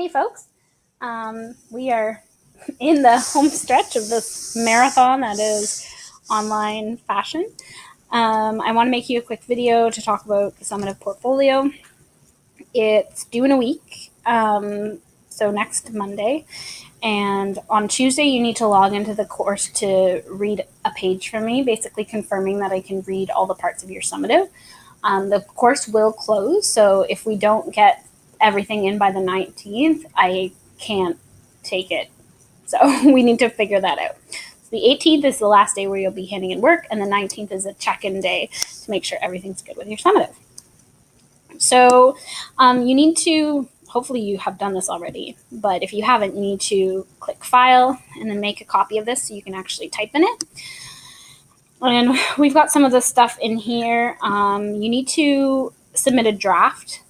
Hey folks, we are in the home stretch of this marathon that is online fashion. I want to make you a quick video to talk about the Summative portfolio. It's due in a week, so next Monday. And on Tuesday, you need to log into the course to read a page from me, basically confirming that I can read all the parts of your summative. The course will close, so if we don't get everything in by the 19th, I can't take it. So we need to figure that out. So the 18th is the last day where you'll be handing in work, and the 19th is a check-in day to make sure everything's good with your summative. So you need to, hopefully you have done this already, but if you haven't, you need to click File and then make a copy of this so you can actually type in it. And we've got some of the stuff in here. You need to submit a draft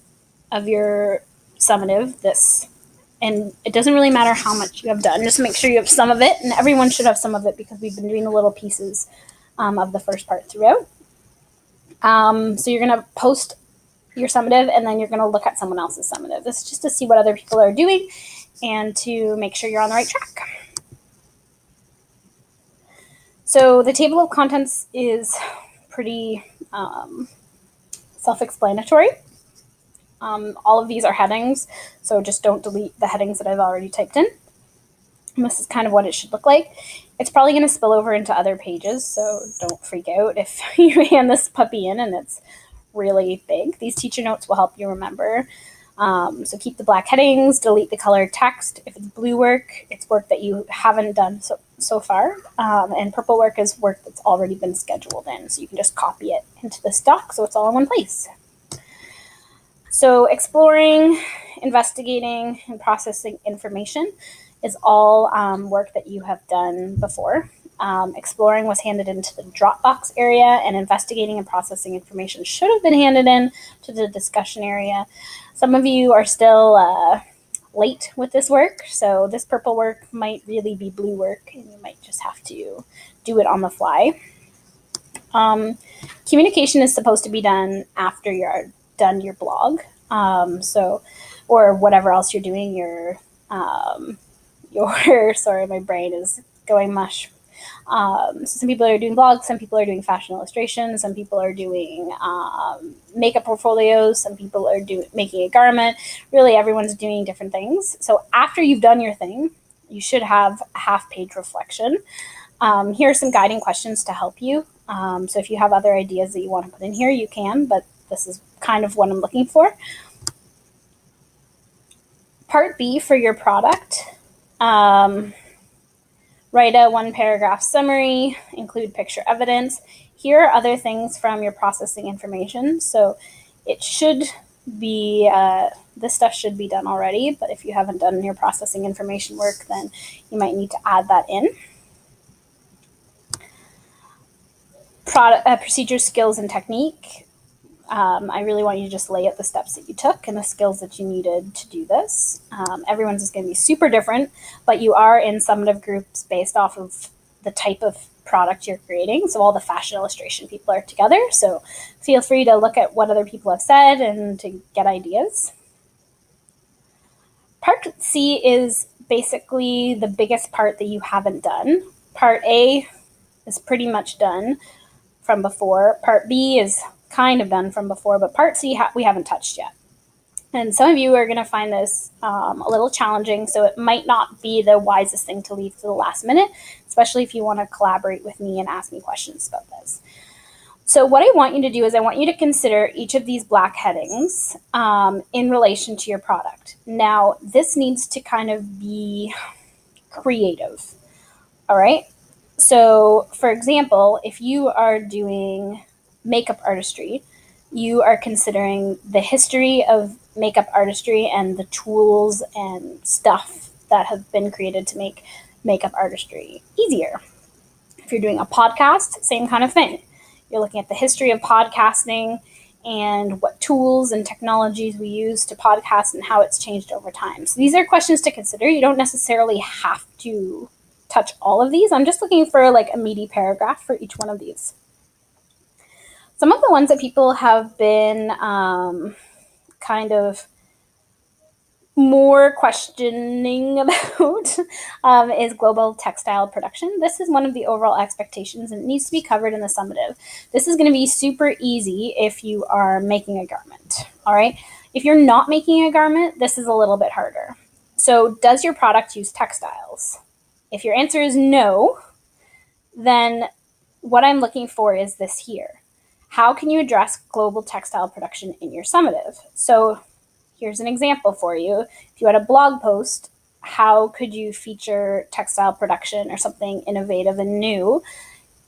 of your summative, and it doesn't really matter how much you have done, just make sure you have some of it, and everyone should have some of it because we've been doing the little pieces of the first part throughout. So you're going to post your summative, and then you're going to look at someone else's summative. This is just to see what other people are doing and to make sure you're on the right track. So the table of contents is pretty self-explanatory. All of these are headings, so just don't delete the headings that I've already typed in. And this is kind of what it should look like. It's probably going to spill over into other pages, so don't freak out if you hand this puppy in and it's really big. These teacher notes will help you remember. So keep the black headings, delete the colored text. If it's blue work, it's work that you haven't done so far. And purple work is work that's already been scheduled in, so you can just copy it into this doc so it's all in one place. So exploring, investigating, and processing information is all work that you have done before. Exploring was handed into the Dropbox area, and investigating and processing information should have been handed in to the discussion area. Some of you are still late with this work, so this purple work might really be blue work, and you might just have to do it on the fly. Communication is supposed to be done after you're done your blog, or whatever else you're doing. Sorry, my brain is going mush. So some people are doing blogs, some people are doing fashion illustration, some people are doing makeup portfolios, some people are making a garment. Really, everyone's doing different things. So after you've done your thing, you should have a half-page reflection. Here are some guiding questions to help you. So if you have other ideas that you want to put in here, you can, but this is kind of what I'm looking for. Part B for your product. Write a 1-paragraph summary, include picture evidence. Here are other things from your processing information. So it should be, this stuff should be done already, but if you haven't done your processing information work, then you might need to add that in. Procedure, skills, and technique. I really want you to just lay out the steps that you took and the skills that you needed to do this. Everyone's is going to be super different, but you are in summative groups based off of the type of product you're creating. So all the fashion illustration people are together. So feel free to look at what other people have said and to get ideas. Part C is basically the biggest part that you haven't done. Part A is pretty much done from before. Part B is kind of done from before, but Part C we haven't touched yet. And some of you are going to find this a little challenging, so it might not be the wisest thing to leave to the last minute, especially if you want to collaborate with me and ask me questions about this. So what I want you to do is I want you to consider each of these black headings in relation to your product. Now, this needs to kind of be creative, all right? So, for example, if you are doing makeup artistry, you are considering the history of makeup artistry and the tools and stuff that have been created to make makeup artistry easier. If you're doing a podcast, same kind of thing. You're looking at the history of podcasting and what tools and technologies we use to podcast and how it's changed over time. So these are questions to consider. You don't necessarily have to touch all of these. I'm just looking for like a meaty paragraph for each one of these. Some of the ones that people have been kind of more questioning about is global textile production. This is one of the overall expectations, and it needs to be covered in the summative. This is going to be super easy if you are making a garment, all right? If you're not making a garment, this is a little bit harder. So does your product use textiles? If your answer is no, then what I'm looking for is this here. How can you address global textile production in your summative? So here's an example for you. If you had a blog post, how could you feature textile production or something innovative and new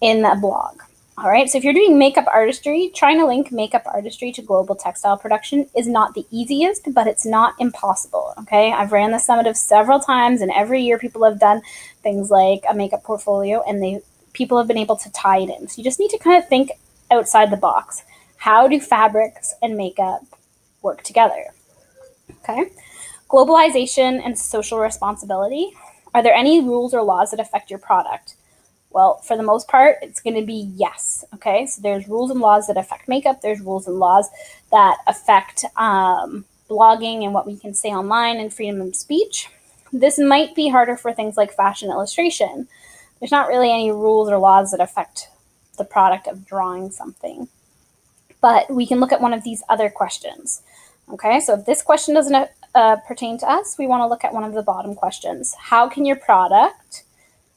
in a blog? All right, so if you're doing makeup artistry, trying to link makeup artistry to global textile production is not the easiest, but it's not impossible, okay? I've ran the summative several times, and every year people have done things like a makeup portfolio, and people have been able to tie it in. So you just need to kind of think outside the box. How do fabrics and makeup work together? Okay. Globalization and social responsibility. Are there any rules or laws that affect your product? Well, for the most part, it's going to be yes. Okay. So there's rules and laws that affect makeup. There's rules and laws that affect blogging and what we can say online and freedom of speech. This might be harder for things like fashion illustration. There's not really any rules or laws that affect the product of drawing something. But we can look at one of these other questions. Okay, so if this question doesn't pertain to us, we want to look at one of the bottom questions. How can your product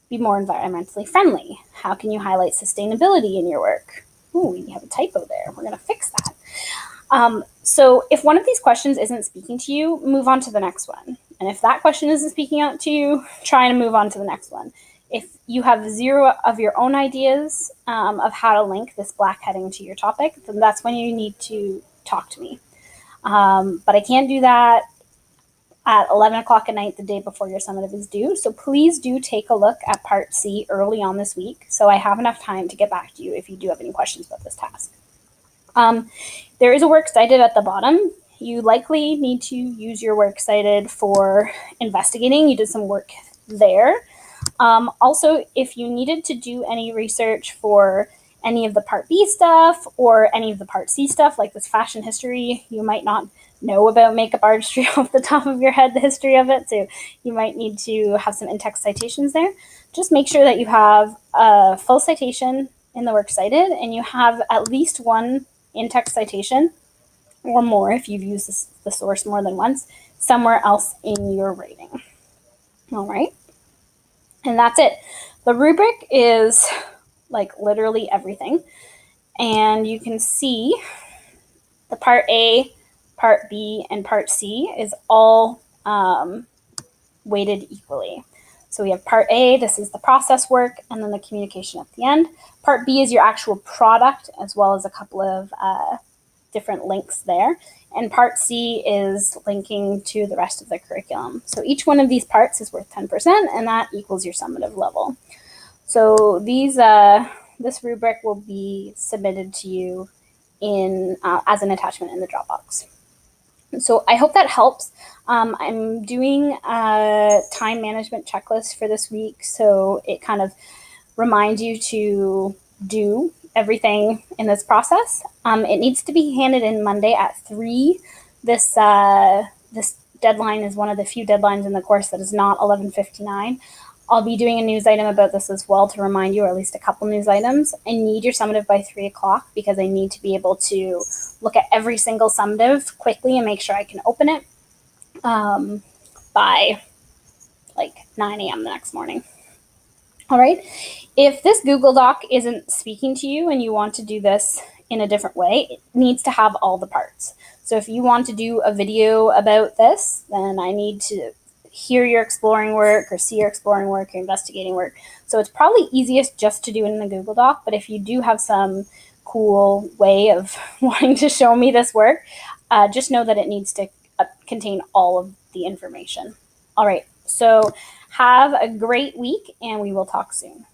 be more environmentally friendly? How can you highlight sustainability in your work? Ooh, we have a typo there. We're going to fix that. So if one of these questions isn't speaking to you, move on to the next one. And if that question isn't speaking out to you, try and move on to the next one. If you have zero of your own ideas of how to link this black heading to your topic, then that's when you need to talk to me. But I can't do that at 11 o'clock at night the day before your summative is due. So please do take a look at Part C early on this week so I have enough time to get back to you if you do have any questions about this task. There is a works cited at the bottom. You likely need to use your works cited for investigating. You did some work there. Also, if you needed to do any research for any of the Part B stuff or any of the Part C stuff, like this fashion history, you might not know about makeup artistry off the top of your head, the history of it, so you might need to have some in-text citations there. Just make sure that you have a full citation in the works cited, and you have at least one in-text citation or more if you've used the source more than once somewhere else in your writing. All right. And that's it. The rubric is like literally everything. And you can see the Part A, Part B, and Part C is all weighted equally. So we have Part A, this is the process work, and then the communication at the end. Part B is your actual product, as well as a couple of different links there. And Part C is linking to the rest of the curriculum. So each one of these parts is worth 10%, and that equals your summative level. So this rubric will be submitted to you as an attachment in the Dropbox. So I hope that helps. I'm doing a time management checklist for this week, so it kind of reminds you to do everything in this process. It needs to be handed in Monday at 3. This deadline is one of the few deadlines in the course that is not 11:59. I'll be doing a news item about this as well to remind you, or at least a couple news items. I need your summative by 3 o'clock because I need to be able to look at every single summative quickly and make sure I can open it by like 9 a.m. the next morning. All right. If this Google Doc isn't speaking to you and you want to do this in a different way, it needs to have all the parts. So if you want to do a video about this, then I need to hear your exploring work or see your exploring work, your investigating work. So it's probably easiest just to do it in the Google Doc, but if you do have some cool way of wanting to show me this work, just know that it needs to contain all of the information. All right, so have a great week, and we will talk soon.